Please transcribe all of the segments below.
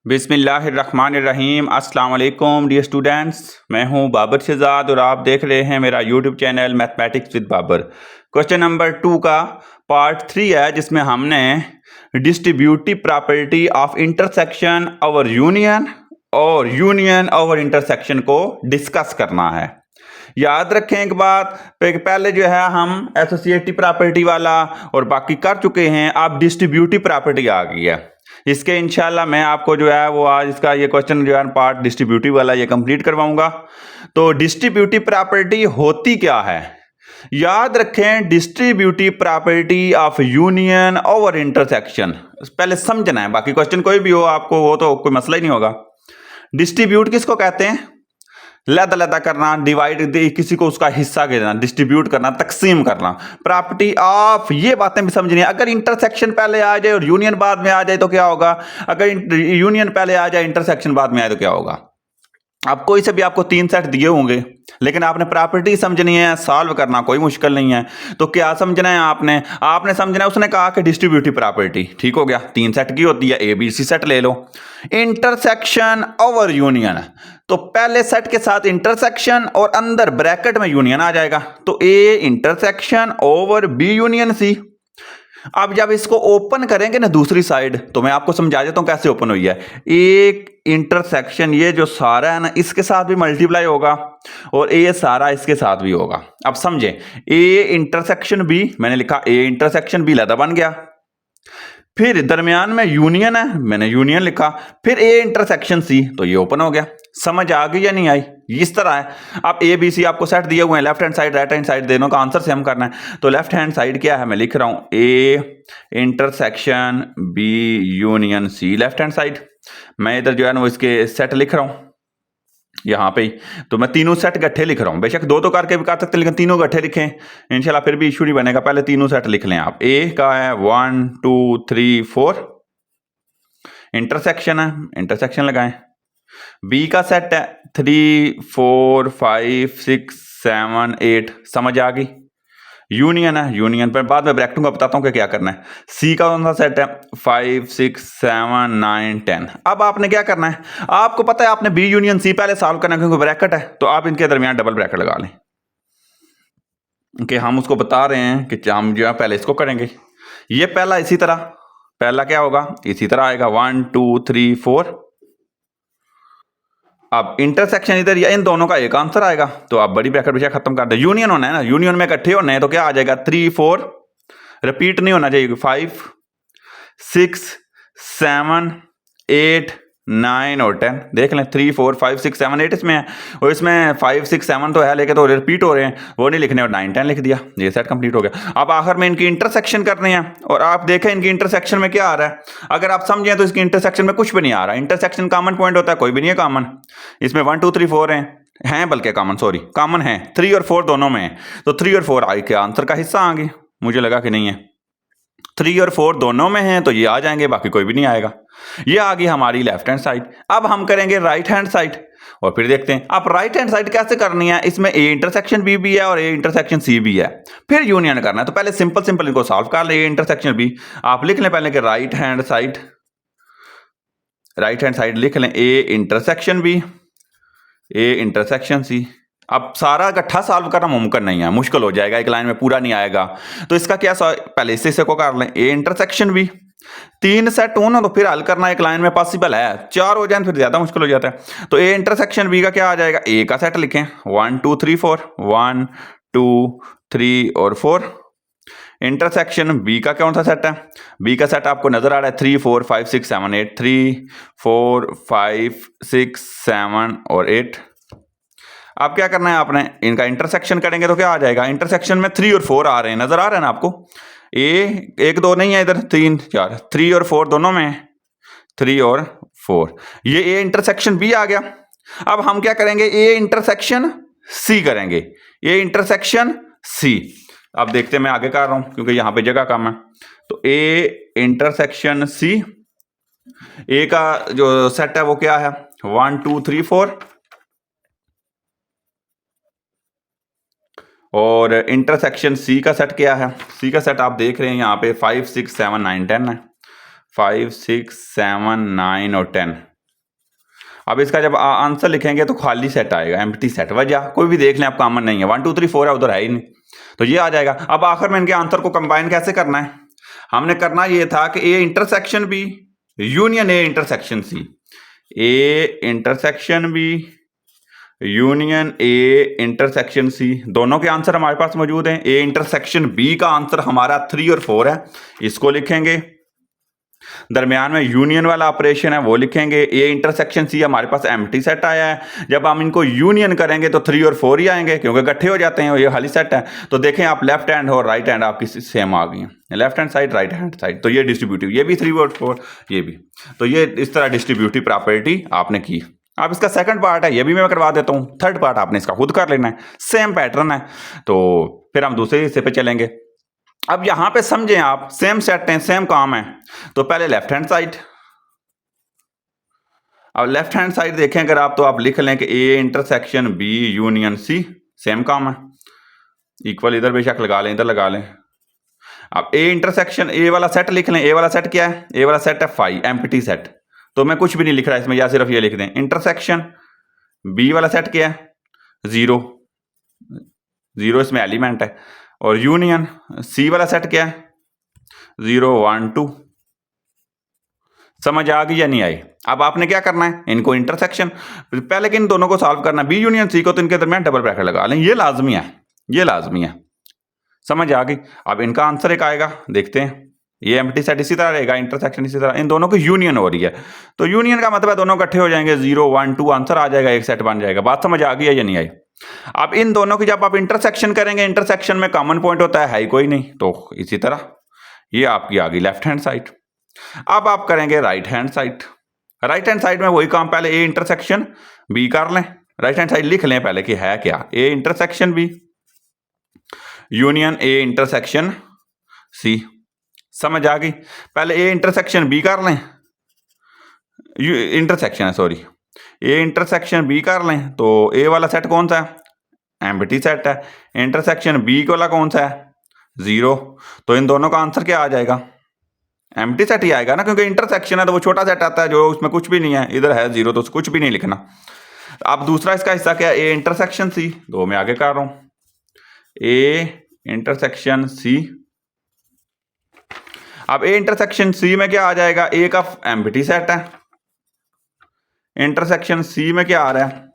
बिस्मिल्लाहिर्रहमानिर्रहीम। अस्सलाम वालेकुम डियर स्टूडेंट्स, मैं हूं बाबर शहजाद और आप देख रहे हैं मेरा YouTube channel mathematics with Babar. Question number 2 का पार्ट 3 है जिसमें हमने distributive property of intersection over union और यूनियन ओवर इंटरसेक्शन को डिस्कस करना है। याद रखें एक बात, पहले जो है हम एसोसिएटिव प्रॉपर्टी वाला और बाकी कर चुके हैं, अब डिस्ट्रीब्यूटिव प्रॉपर्टी आ गई है। इसके इंशाल्लाह मैं आपको जो है वो आज इसका ये क्वेश्चन जो है पार्ट डिस्ट्रीब्यूटिव वाला ये कंप्लीट करवाऊंगा। तो डिस्ट्रीब्यूटिव प्रॉपर्टी होती क्या है, याद रखें, distributive property of union over intersection पहले समझना है, बाकी क्वेश्चन कोई भी हो आपको वो तो कोई मसला ही नहीं होगा। डिस्ट्रीब्यूट किसको कहते हैं? लदा करना, डिवाइड, किसी को उसका हिस्सा देना, डिस्ट्रीब्यूट करना, तकसीम करना। प्रॉपर्टी ऑफ, ये बातें भी समझनी है। अगर इंटरसेक्शन पहले आ जाए और यूनियन बाद में आ जाए तो क्या होगा? अगर यूनियन पहले आ जाए इंटरसेक्शन बाद में आए तो क्या होगा? अब कोई से भी आपको 3 सेट दिए होंगे लेकिन आपने प्रॉपर्टी समझनी है, सॉल्व करना कोई मुश्किल नहीं है। तो क्या समझना है आपने समझना है, उसने कहा कि डिस्ट्रीब्यूटिव प्रॉपर्टी, ठीक हो गया, 3 सेट की होती है, ए बी सी सेट ले लो। इंटरसेक्शन ओवर यूनियन, तो पहले सेट के साथ इंटरसेक्शन और अंदर ब्रैकेट में यूनियन आ जाएगा, तो A intersection over B union C. अब जब इसको ओपन करेंगे ना दूसरी साइड, तो मैं आपको समझा देता हूं कैसे ओपन हुई है। एक इंटरसेक्शन ये जो सारा है ना, इसके साथ भी मल्टीप्लाई होगा और ये सारा इसके साथ भी होगा। अब समझे, ए इंटरसेक्शन बी, मैंने लिखा ए इंटरसेक्शन बी लदा बन गया। फिर दरमियान में यूनियन है, मैंने यूनियन लिखा। फिर ए इंटरसेक्शन सी, तो ये ओपन हो गया। समझ आ गई या नहीं आई? इस तरह है। अब ए बी सी आपको सेट दिए हुए हैं, left hand side right hand side दोनों का आंसर सेम करना है। तो लेफ्ट हैंड साइड क्या है, मैं लिख रहा हूं A intersection B union C, left hand side. मैं इधर जो है ना वो इसके सेट लिख रहा हूं यहां पे ही। तो मैं तीनों सेट गट्ठे लिख रहा हूं, बेशक 2 तो करके भी कर सकते लेकिन तीनों गट्ठे लिखें इंशाल्लाह, फिर भी इशू नहीं बनेगा। पहले तीनों सेट लिख लें आप। ए का है 1 2 3 4, इंटरसेक्शन है, इंटरसेक्शन लगाएं। बी का सेट है 3 4 5 6 7 8, समझ आ गई। यूनियन है, यूनियन पर बाद में ब्रैकेटों का बताता हूं कि क्या करना है। सी का कौन सा सेट है? 5 6 7 9 10। अब आपने क्या करना है, आपको पता है आपने बी यूनियन सी पहले सॉल्व करना है क्योंकि ब्रैकेट है, तो आप इनके दरमियान डबल ब्रैकेट लगा लें कि हम उसको बता रहे हैं कि हम जो है पहले इसको करेंगे। ये पहला इसी तरह, पहला क्या होगा, इसी तरह आएगा 1 2 3 4। अब इंटरसेक्शन इधर या इन दोनों का एक आंसर आएगा, तो आप बड़ी ब्रैकेट विषय खत्म कर दे। यूनियन होना है ना, यूनियन में इकट्ठे होना है, तो क्या आ जाएगा 3 4, रिपीट नहीं होना चाहिए, 5 6 7 8 9 और 10। देख लें 3 4 5 6 7 8 इसमें है, और इसमें 5 6 7 तो है लेकिन तो रिपीट हो रहे हैं, वो नहीं लिखने, और 9 10 लिख दिया, ये सेट कंप्लीट हो गया। अब आखिर में इनकी इंटरसेक्शन करनी है, और आप देखें इनकी इंटरसेक्शन में क्या आ रहा है। अगर आप समझें तो इसकी इंटरसेक्शन में कुछ भी नहीं आ रहा। इंटरसेक्शन कॉमन पॉइंट होता है, कोई भी नहीं है कॉमन इसमें। 1 2 3 4 हैं बल्कि कॉमन, सॉरी कॉमन है, 3 और 4 दोनों में है, तो 3 और 4 आई के आंसर का हिस्सा आ गए। मुझे लगा कि नहीं है, 3 और 4 दोनों में हैं तो ये आ जाएंगे, बाकी कोई भी नहीं आएगा। ये आ गई हमारी लेफ्ट हैंड साइड। अब हम करेंगे राइट हैंड साइड, और फिर देखते हैं अब राइट हैंड साइड कैसे करनी है। इसमें ए इंटरसेक्शन बी भी है और ए इंटरसेक्शन सी भी है, फिर यूनियन करना है। तो पहले सिंपल सिंपल इनको सॉल्व कर ले। ए इंटरसेक्शन बी आप लिख लें पहले कि राइट हैंड साइड लिख लें A intersection B, A intersection C. अब सारा इकट्ठा सॉल्व करना मुमकिन नहीं है, मुश्किल हो जाएगा, एक लाइन में पूरा नहीं आएगा। तो इसका क्या, पहले इससे को कर लें, ए इंटरसेक्शन बी। 3 सेट हो ना तो फिर हल करना एक लाइन में पॉसिबल है, 4 हो जाए फिर ज्यादा मुश्किल हो जाता है। तो ए इंटरसेक्शन बी का क्या आ जाएगा, ए का सेट लिखें 1 2 3 4, 1 2 3 और 4। इंटरसेक्शन बी का कौन सा सेट है? बी का सेट आपको नजर आ रहा है 3 4 5 6 7 8, 3 4 5 6 7 और 8। अब क्या करना है आपने, इनका इंटरसेक्शन करेंगे तो क्या आ जाएगा, इंटरसेक्शन में 3 और 4 आ रहे हैं, नजर आ रहे हैं ना आपको। ए 1 2 नहीं है इधर, 3 4, 3 और 4 दोनों में है, 3 और 4। ये ए इंटरसेक्शन बी आ गया। अब हम क्या करेंगे, ए इंटरसेक्शन सी करेंगे, ए इंटरसेक्शन सी। अब देखते हैं, मैं आगे कर रहा हूं क्योंकि यहां पे जगह कम है। तो ए इंटरसेक्शन सी, ए का जो सेट है वो क्या है, 1 2 3 4, और इंटरसेक्शन सी का सेट क्या है, सी का सेट आप देख रहे हैं यहाँ पे 5 6 7 9 10 है, 5 6 7 9 और 10। अब इसका जब आंसर लिखेंगे तो खाली सेट आएगा, एम्प्टी सेट। वजह कोई भी देख लें, आप कॉमन नहीं है, 1 2 3 4 है, उधर है ही नहीं, तो ये आ जाएगा। अब आखिर में इनके आंसर को कंबाइन कैसे करना है, हमने करना ये था कि A intersection B union A intersection C, A intersection B union A intersection C, दोनों के आंसर हमारे पास मौजूद हैं। ए इंटरसेक्शन बी का आंसर हमारा 3 और 4 है, इसको लिखेंगे। दरमियान में यूनियन वाला ऑपरेशन है वो लिखेंगे। ए इंटरसेक्शन सी हमारे पास एम्प्टी सेट आया है, जब हम इनको यूनियन करेंगे तो 3 और 4 ही आएंगे क्योंकि इकट्ठे हो जाते हैं, ये खाली सेट है। तो देखें आप, लेफ्ट हैंड और राइट हैंड आपकी सेम आ गई है, left hand side right hand side, तो ये डिस्ट्रीब्यूटिव, ये भी 3 और 4 ये भी, तो ये इस तरह डिस्ट्रीब्यूटिव प्रॉपर्टी आपने की। अब इसका सेकंड पार्ट है, ये भी मैं करवा देता हूँ, थर्ड पार्ट आपने इसका खुद कर लेना है, सेम पैटर्न है। तो फिर हम दूसरे हिस्से पे चलेंगे। अब यहां पे समझें आप, सेम सेट है, सेम काम है। तो पहले लेफ्ट हैंड साइड, अब लेफ्ट हैंड साइड देखें अगर आप, तो आप लिख लें कि A intersection B union C, same काम है। इक्वल इधर बेशक लगा लें, इधर लगा लें। अब ए इंटरसेक्शन, ए वाला सेट लिख लें। ए वाला सेट क्या है, ए वाला सेट है फाई, एम्प्टी सेट, तो मैं कुछ भी नहीं लिख रहा इसमें, या सिर्फ ये लिख दें। इंटरसेक्शन बी वाला सेट क्या है, 0 0 इसमें एलिमेंट है, और यूनियन सी वाला सेट क्या है, 0 1 2। समझ आ गई या नहीं आई? अब आपने क्या करना है, इनको इंटरसेक्शन, पहले कि इन दोनों को सॉल्व करना, बी यूनियन सी को, तो इनके दरमियान डबल ब्रैकेट लगा लें, ये लाजमी है, ये लाजमी है। समझ आ गई? अब इनका आंसर एक आएगा, देखते हैं। ये एम्प्टी सेट इसी तरह रहेगा, इंटरसेक्शन इसी तरह, इन दोनों की यूनियन हो रही है, तो यूनियन का मतलब है दोनों इकट्ठे हो जाएंगे, 0 1 2 आंसर आ जाएगा, एक सेट बन जाएगा। बात समझ आ गई या नहीं आई? अब इन दोनों की जब आप इंटरसेक्शन करेंगे, इंटरसेक्शन में कॉमन पॉइंट होता है ही कोई नहीं, तो इसी तरह ये आपकी आ गई लेफ्ट हैंड साइड। अब आप करेंगे right hand side. Right hand side में वही काम, पहले ए इंटरसेक्शन बी कर लें, राइट हैंड साइड लिख लें पहले कि है क्या, A intersection B union A intersection C. समझ आ गई? पहले ए इंटरसेक्शन बी कर लें, इंटरसेक्शन है सॉरी, ए इंटरसेक्शन बी कर लें, तो ए वाला सेट कौन सा है, एम्प्टी सेट है। इंटरसेक्शन बी वाला कौन सा है, 0, तो इन दोनों का आंसर क्या आ जाएगा, एम्प्टी सेट ही आएगा ना, क्योंकि इंटरसेक्शन है तो वो छोटा सेट आता है जो उसमें कुछ भी नहीं है, इधर है 0 तो कुछ भी नहीं लिखना। अब दूसरा इसका हिस्सा क्या है, ए इंटरसेक्शन सी, तो मैं आगे कर रहा हूं, ए इंटरसेक्शन सी। अब ए इंटरसेक्शन सी में क्या आ जाएगा, ए का एम्प्टी सेट है, इंटरसेक्शन सी में क्या आ रहा है,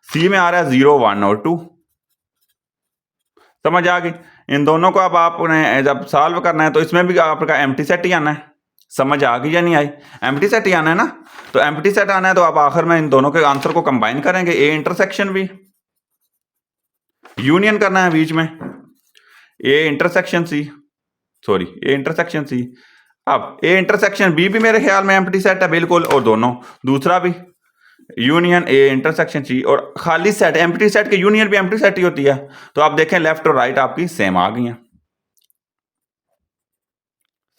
सी में आ रहा है 0 1 और 2। समझ आ गई? इन दोनों को अब आपने जब सॉल्व करना है तो इसमें भी आपका एम्प्टी सेट ही आना है। समझ आ गई या नहीं आई? एम्प्टी सेट ही आना है ना, तो एम्प्टी सेट आना है, तो आप आखिर में इन दोनों के आंसर को कंबाइन करेंगे, ए इंटरसेक्शन बी, यूनियन करना है बीच में, A intersection C, sorry A intersection C. अब ए इंटरसेक्शन बी भी मेरे ख्याल में एम्प्टी सेट है बिल्कुल, और दोनों, दूसरा भी यूनियन ए इंटरसेक्शन सी, और खाली सेट, एम्प्टी सेट के यूनियन भी एम्प्टी सेट ही होती है। तो आप देखें लेफ्ट और राइट आपकी सेम आ गई हैं।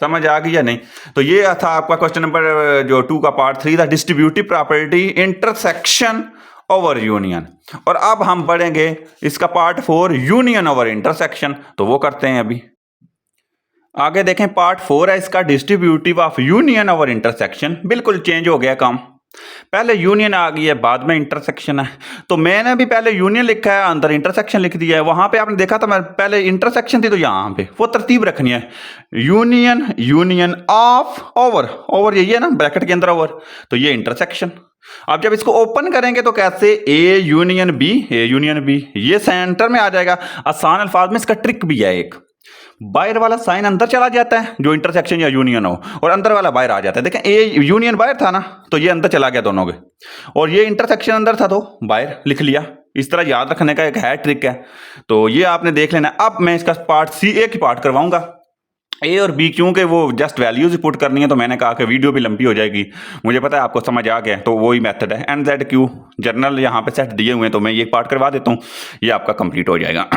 समझ आ गई या नहीं? तो ये था आपका क्वेश्चन नंबर जो 2 का पार्ट 3 था, distributive property intersection over union. और अब हम पढ़ेंगे इसका पार्ट 4, यूनियन ओवर इंटरसेक्शन, तो वो करते हैं अभी। आगे देखें, पार्ट 4 है इसका, distributive of union over intersection. बिल्कुल चेंज हो गया काम, पहले यूनियन आ गई है, बाद में इंटरसेक्शन है। तो मैंने भी पहले यूनियन लिखा है, अंदर इंटरसेक्शन लिख दिया है। वहां पे आपने देखा था, मैं पहले इंटरसेक्शन थी, तो यहां पे वो तरतीब रखनी है, union union of over, over यही है ना ब्रैकेट के अंदर ओवर, तो ये इंटरसेक्शन। अब जब इसको ओपन करेंगे तो कैसे, A union B, A union B, ये सेंटर में आ जाएगा। आसान अल्फाज में इसका ट्रिक भी है एक, बाहर वाला साइन अंदर चला जाता है जो इंटरसेक्शन या यूनियन हो, और अंदर वाला बाहर आ जाता है। देखें ए यूनियन बाहर था ना, तो ये अंदर चला गया दोनों के, और ये इंटरसेक्शन अंदर था तो बाहर लिख लिया। इस तरह याद रखने का एक है ट्रिक है, तो ये आपने देख लेना। अब मैं इसका पार्ट सी, ए की पार्ट करवाऊंगा, ए और बी, क्योंकि वो जस्ट वैल्यूज पुट करनी है, तो मैंने कहा कि वीडियो भी लंबी हो जाएगी। मुझे पता है आपको समझ आ गया, तो वही मेथड है, एन जेड क्यू जर्नल यहाँ पे सेट दिए हुए हैं, तो मैं ये पार्ट करवा देता हूँ, ये आपका कंप्लीट हो जाएगा।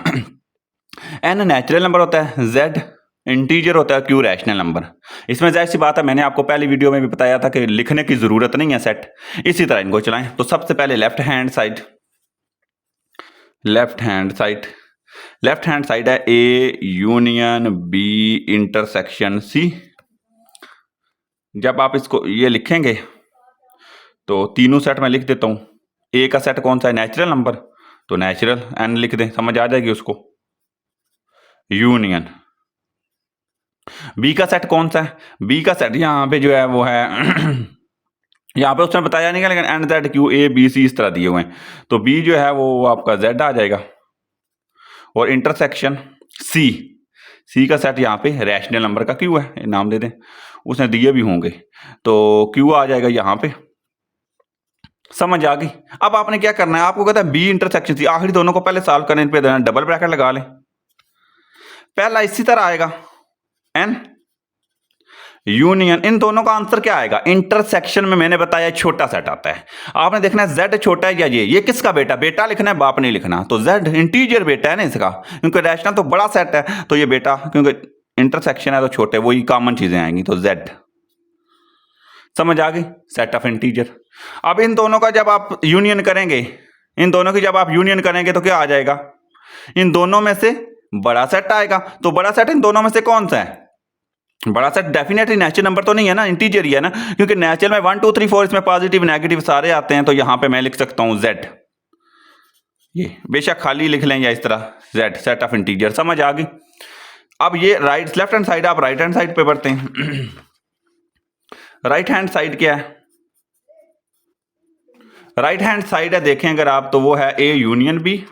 एन नेचुरल नंबर होता है, जेड इंटीजर होता है, क्यू रैशनल नंबर। इसमें जाहिर सी बात है, मैंने आपको पहली वीडियो में भी बताया था कि लिखने की जरूरत नहीं है सेट, इसी तरह इनको चलाएं। तो सबसे पहले left hand side, left hand side, left hand side है A union B intersection C. जब आप इसको ये लिखेंगे तो तीनों सेट मैं लिख देता हूँ। ए का सेट कौन सा है, नेचुरल नंबर, तो नेचुरल एन लिख दें, समझ आ जाएगी उसको। यूनियन बी का सेट कौन सा है, बी का सेट यहाँ पे जो है वो है यहाँ पे उसने बताया नहीं है, लेकिन N Z Q A B C इस तरह दिए हुए हैं, तो बी जो है वो आपका जेड आ जाएगा। और इंटरसेक्शन सी, सी का सेट यहाँ पे रैशनल नंबर का क्यू है, नाम दे दें, उसने दिए भी होंगे, तो क्यू आ जाएगा यहाँ पे। समझ आ गई। अब आपने क्या करना है, आपको कहता है बी इंटरसेक्शन सी, आखिरी दोनों को पहले सॉल्व करने पे डबल ब्रैकेट लगा लें। पहला इसी तरह आएगा एन यूनियन, इन दोनों का आंसर क्या आएगा, इंटरसेक्शन में मैंने बताया छोटा सेट आता है, आपने देखना है जेड छोटा है या ये किसका बेटा, बेटा लिखना है, बाप नहीं लिखना, तो जेड इंटीजर बेटा है ना इसका, क्योंकि रैशनल तो बड़ा सेट है, तो ये बेटा, क्योंकि इंटरसेक्शन है तो छोटे, वही कॉमन चीजें आएंगी, तो जेड। समझ आ गई, सेट ऑफ इंटीजर। अब इन दोनों का जब आप यूनियन करेंगे, इन दोनों की जब आप यूनियन करेंगे तो क्या आ जाएगा, इन दोनों में से बड़ा सेट आएगा, तो बड़ा सेट इन दोनों में से कौन सा है, बड़ा सेट डेफिनेटली नेचुरल नंबर तो नहीं है ना, इंटीजर ही है ना, क्योंकि नेचुरल में 1 2 3 4 इसमें पॉजिटिव नेगेटिव सारे आते हैं, तो यहां पे मैं लिख सकता हूं जेड, ये बेशक खाली लिख लें या इस तरह जेड, सेट ऑफ इंटीजर। समझ आ गई। अब ये राइट लेफ्ट हैंड साइड आप राइट हैंड साइड पे पढ़ते हैं। राइट हैंड साइड क्या है, राइट हैंड साइड है देखें अगर आप, तो वो है A union B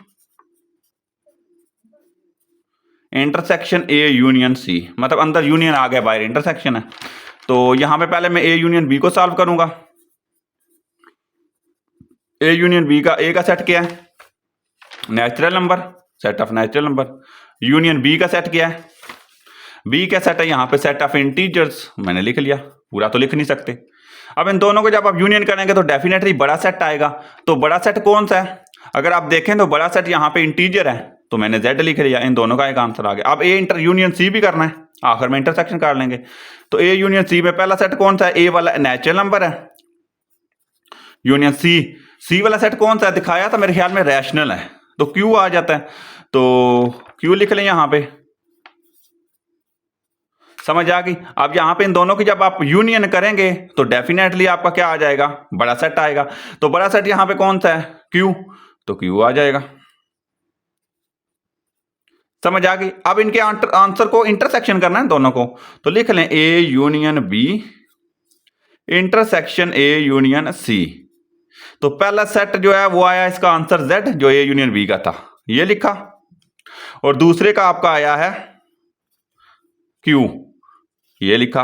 intersection A union C, मतलब अंदर यूनियन आ गया, बाहर इंटरसेक्शन है, तो यहां पे पहले मैं ए यूनियन बी को सॉल्व करूंगा। ए यूनियन बी का, ए का सेट क्या है, natural number, set of natural number. Union B का सेट क्या है, बी का सेट है यहां पे सेट ऑफ इंटीजर्स, मैंने लिख लिया, पूरा तो लिख नहीं सकते। अब इन दोनों को जब आप यूनियन करेंगे तो डेफिनेटली बड़ा सेट आएगा, तो बड़ा सेट कौन सा है, अगर आप देखें तो बड़ा सेट यहां पे इंटीजर है, तो मैंने जेड लिख लिया, इन दोनों का एक आंसर आ गया। अब ए इंटर यूनियन सी भी करना है, आखिर में इंटरसेक्शन कर लेंगे, तो ए यूनियन सी में पहला सेट कौन सा है, ए वाला नेचुरल नंबर है, यूनियन सी, सी वाला सेट कौन सा है, दिखाया था मेरे ख्याल में रैशनल है, तो क्यू आ जाता है, तो क्यू लिख लें यहां पे। समझ आ गई। अब यहां पे इन दोनों की जब आप यूनियन करेंगे तो डेफिनेटली आपका क्या आ जाएगा, बड़ा सेट आएगा, तो बड़ा सेट यहां पे कौन सा है, क्यू, तो क्यू आ जाएगा। समझ आ गई। अब इनके आंसर को इंटरसेक्शन करना है दोनों को, तो लिख लें A union B intersection A union C, तो पहला सेट जो है वो आया इसका आंसर जेड, जो ए यूनियन बी का था, ये लिखा, और दूसरे का आपका आया है क्यू, ये लिखा।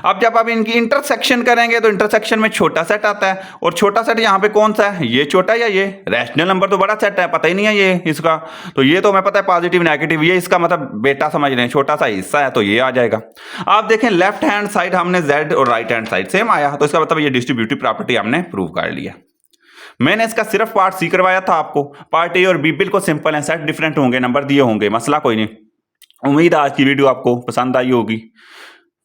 अब जब आप इनकी इंटरसेक्शन करेंगे तो इंटरसेक्शन में छोटा सेट आता है, और छोटा सेट यहां पे कौन सा है, ये छोटा या ये रैशनल नंबर, तो बड़ा सेट है, पता ही नहीं है ये इसका, तो ये तो हमें पता है पॉजिटिव नेगेटिव, ये इसका मतलब बेटा समझ लें, छोटा सा हिस्सा है, तो ये आ जाएगा। आप देखें लेफ्ट हैंड साइड हमने जेड और राइट हैंड साइड सेम आया, तो इसका मतलब ये डिस्ट्रीब्यूटिव प्रॉपर्टी हमने प्रूव कर लिया। मैंने इसका सिर्फ पार्ट सी करवाया था आपको, पार्ट ए और बी बिल्कुल सिंपल है, सेट डिफरेंट होंगे, नंबर दिए होंगे, मसला कोई नहीं। उम्मीद है आज की वीडियो आपको पसंद आई होगी,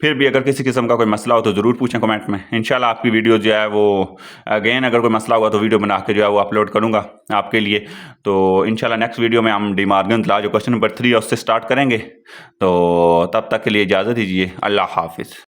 फिर भी अगर किसी किस्म का कोई मसला हो तो ज़रूर पूछें कमेंट में, इंशाल्लाह आपकी वीडियो जो है वो अगेन अगर कोई मसला हुआ तो वीडियो बना के जो है वो अपलोड करूँगा आपके लिए। तो इंशाल्लाह नेक्स्ट वीडियो में हम डी मॉर्गन्स लॉ जो क्वेश्चन नंबर 3 है उससे स्टार्ट करेंगे, तो तब तक के लिए इजाज़त दीजिए, अल्लाह हाफिज़।